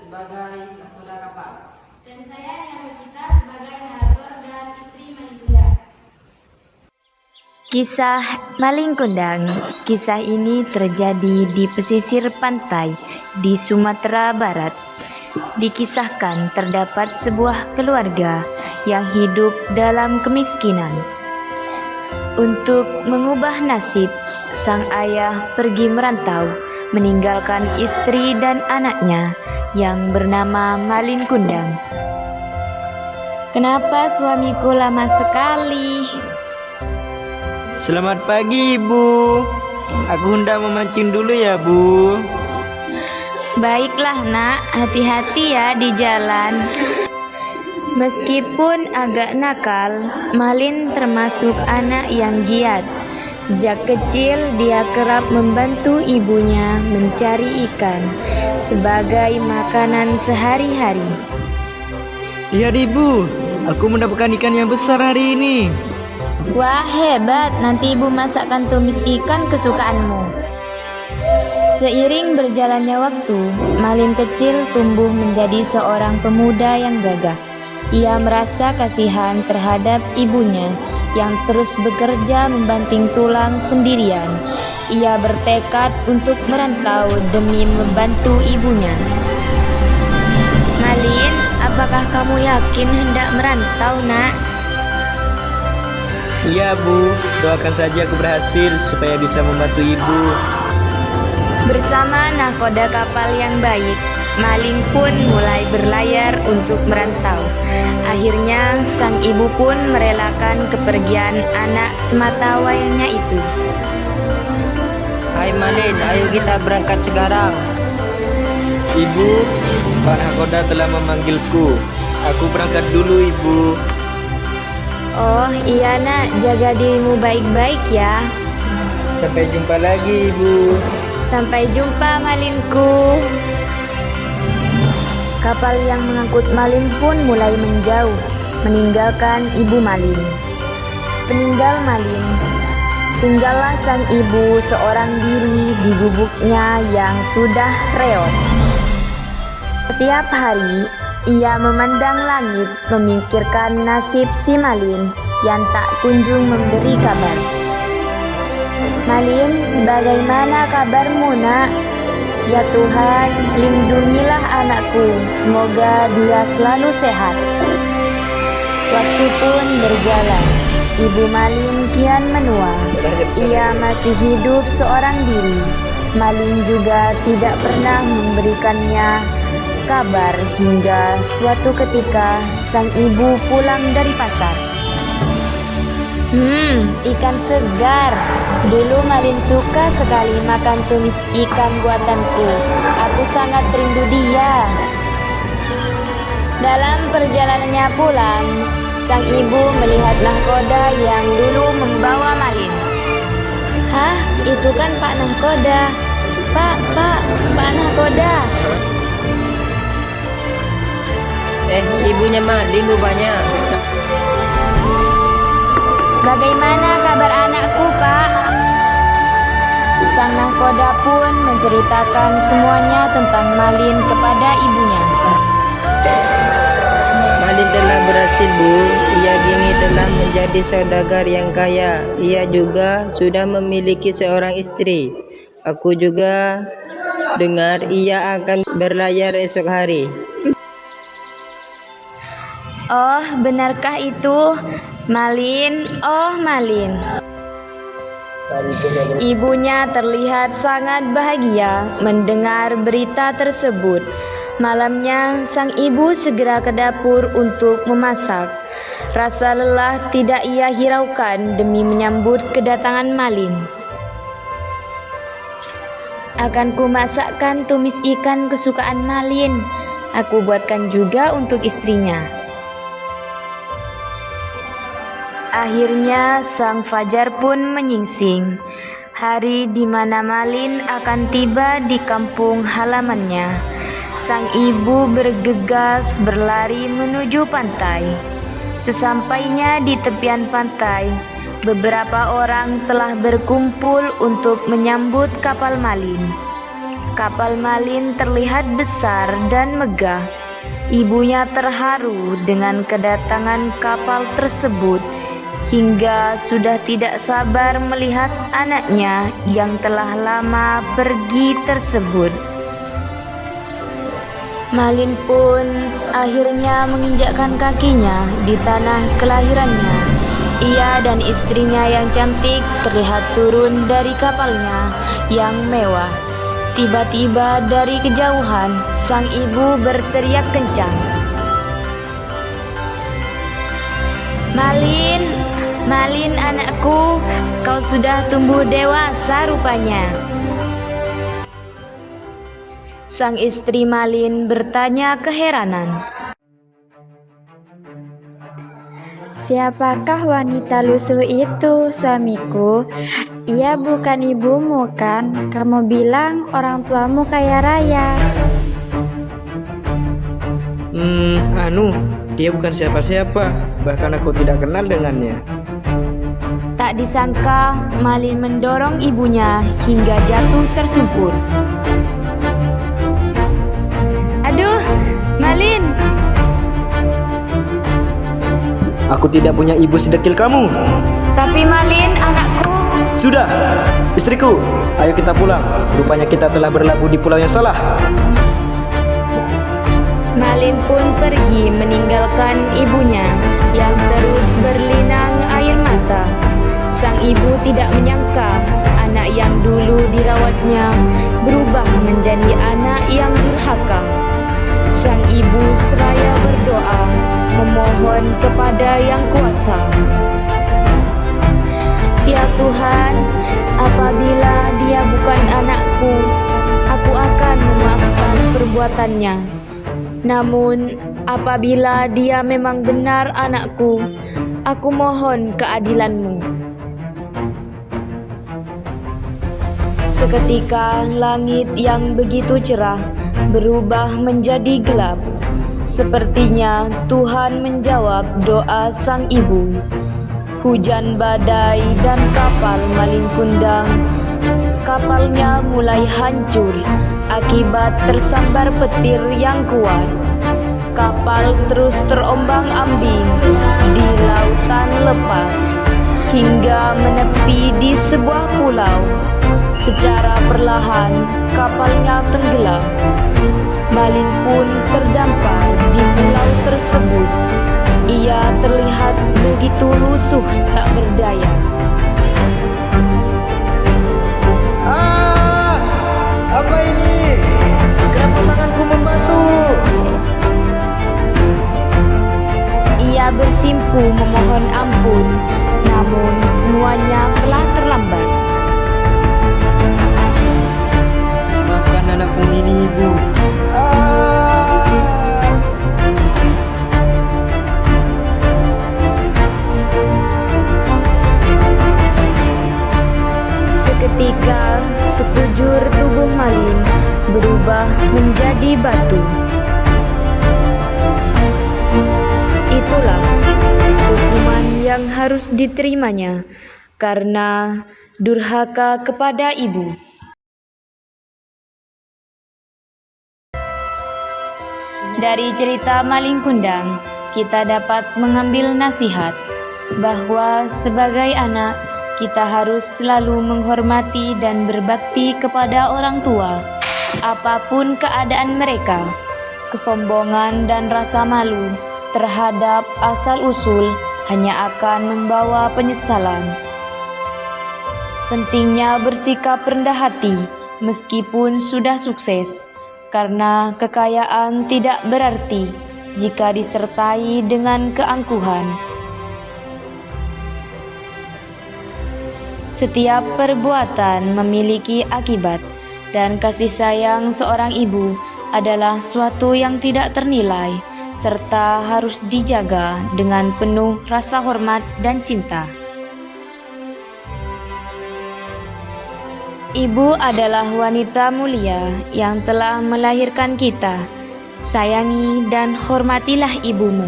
sebagai nahkoda kapal. Dan saya Nia Novita sebagai narator dan istri Malin Kundang. Kisah Malin Kundang. Kisah ini terjadi di pesisir pantai di Sumatera Barat. Dikisahkan terdapat sebuah keluarga yang hidup dalam kemiskinan. Untuk mengubah nasib, sang ayah pergi merantau, meninggalkan istri dan anaknya yang bernama Malin Kundang. "Kenapa suamiku lama sekali?" Selamat pagi, Ibu. Aku hendak memancing dulu ya, Bu. "Baiklah nak, hati-hati ya di jalan." Meskipun agak nakal, Malin termasuk anak yang giat. Sejak kecil dia kerap membantu ibunya mencari ikan sebagai makanan sehari-hari. Lihat, Ibu, aku mendapatkan ikan yang besar hari ini. "Wah, hebat, nanti ibu masakkan tumis ikan kesukaanmu." Seiring berjalannya waktu, Malin kecil tumbuh menjadi seorang pemuda yang gagah. Ia merasa kasihan terhadap ibunya yang terus bekerja membanting tulang sendirian. Ia bertekad untuk merantau demi membantu ibunya. "Malin, apakah kamu yakin hendak merantau, nak?" Iya, Bu. Doakan saja aku berhasil supaya bisa membantu Ibu. Bersama nahkoda kapal yang baik, Malin pun mulai berlayar untuk merantau. Akhirnya sang ibu pun merelakan kepergian anak semata wayangnya itu. Hai Malin, ayo kita berangkat sekarang. Ibu, Pak Nahkoda telah memanggilku. Aku berangkat dulu, Ibu. "Oh iya nak, jaga dirimu baik-baik ya." Sampai jumpa lagi, Ibu. "Sampai jumpa Malinku." Kapal yang mengangkut Malin pun mulai menjauh, meninggalkan ibu Malin. Sepeninggal Malin, tinggallah sang ibu seorang diri di gubuknya yang sudah reot. Setiap hari, ia memandang langit, memikirkan nasib si Malin yang tak kunjung memberi kabar. "Malin, bagaimana kabarmu, nak?" "Ya Tuhan, lindungilah anakku, semoga dia selalu sehat." Waktu pun berjalan. Ibu Malin kian menua. Ia masih hidup seorang diri. Malin juga tidak pernah memberikannya kabar hingga suatu ketika sang ibu pulang dari pasar. Ikan segar. Dulu Malin suka sekali makan tumis ikan buatanku. Aku sangat rindu dia." Dalam perjalanannya pulang, sang ibu melihat nahkoda yang dulu membawa Malin. "Hah, itu kan Pak Nahkoda. Pak Nahkoda." Ibunya Malin rupanya. "Bagaimana kabar anakku, Pak?" Sang nahkoda pun menceritakan semuanya tentang Malin kepada ibunya. Malin telah berhasil, Bu. Ia kini telah menjadi saudagar yang kaya. Ia juga sudah memiliki seorang istri. Aku juga dengar ia akan berlayar esok hari. "Oh, benarkah itu, Malin? Oh, Malin." Ibunya terlihat sangat bahagia mendengar berita tersebut. Malamnya, sang ibu segera ke dapur untuk memasak. Rasa lelah tidak ia hiraukan demi menyambut kedatangan Malin. "Akan kumasakkan tumis ikan kesukaan Malin. Aku buatkan juga untuk istrinya." Akhirnya sang fajar pun menyingsing. Hari di mana Malin akan tiba di kampung halamannya. Sang ibu bergegas berlari menuju pantai. Sesampainya di tepian pantai, beberapa orang telah berkumpul untuk menyambut kapal Malin. Kapal Malin terlihat besar dan megah. Ibunya terharu dengan kedatangan kapal tersebut hingga sudah tidak sabar melihat anaknya yang telah lama pergi tersebut. Malin pun akhirnya menginjakkan kakinya di tanah kelahirannya. Ia dan istrinya yang cantik terlihat turun dari kapalnya yang mewah. Tiba-tiba dari kejauhan, sang ibu berteriak kencang. "Malin, Malin anakku, kau sudah tumbuh dewasa rupanya." Sang istri Malin bertanya keheranan. "Siapakah wanita lusuh itu, suamiku? Ia bukan ibumu kan? Kamu bilang orang tuamu kaya raya." Dia bukan siapa-siapa. Bahkan aku tidak kenal dengannya. Tak disangka, Malin mendorong ibunya hingga jatuh tersungkur. "Aduh, Malin!" Aku tidak punya ibu sedekil kamu. "Tapi Malin anakku." Sudah, istriku, ayo kita pulang. Rupanya kita telah berlabuh di pulau yang salah. Malin pun pergi meninggalkan ibunya yang terus berlinang air mata. Sang ibu tidak menyangka anak yang dulu dirawatnya berubah menjadi anak yang durhaka. Sang ibu seraya berdoa memohon kepada Yang Kuasa. "Ya Tuhan, apabila dia bukan anakku, aku akan memaafkan perbuatannya. Namun, apabila dia memang benar anakku, aku mohon keadilan-Mu." Seketika langit yang begitu cerah berubah menjadi gelap. Sepertinya Tuhan menjawab doa sang ibu. Hujan badai dan kapal Malin Kundang, kapalnya mulai hancur akibat tersambar petir yang kuat. Kapal terus terombang-ambing di lautan lepas hingga menepi di sebuah pulau. Secara perlahan kapalnya tenggelam. Malin pun terdampar di pulau tersebut. Ia terlihat begitu lusuh tak berdaya. Apa ini? Kenapa tanganku membatu? Ia bersimpu memohon ampun, namun semuanya telah terlambat. Maafkan anakku ini, Ibu. Seketika sekujur tubuh Malin berubah menjadi batu. Itulah hukuman yang harus diterimanya karena durhaka kepada ibu. Dari cerita Malin Kundang, kita dapat mengambil nasihat bahwa sebagai anak kita harus selalu menghormati dan berbakti kepada orang tua, apapun keadaan mereka. Kesombongan dan rasa malu terhadap asal-usul hanya akan membawa penyesalan. Pentingnya bersikap rendah hati meskipun sudah sukses, karena kekayaan tidak berarti jika disertai dengan keangkuhan. Setiap perbuatan memiliki akibat, dan kasih sayang seorang ibu adalah suatu yang tidak ternilai, serta harus dijaga dengan penuh rasa hormat dan cinta. Ibu adalah wanita mulia yang telah melahirkan kita. Sayangi dan hormatilah ibumu.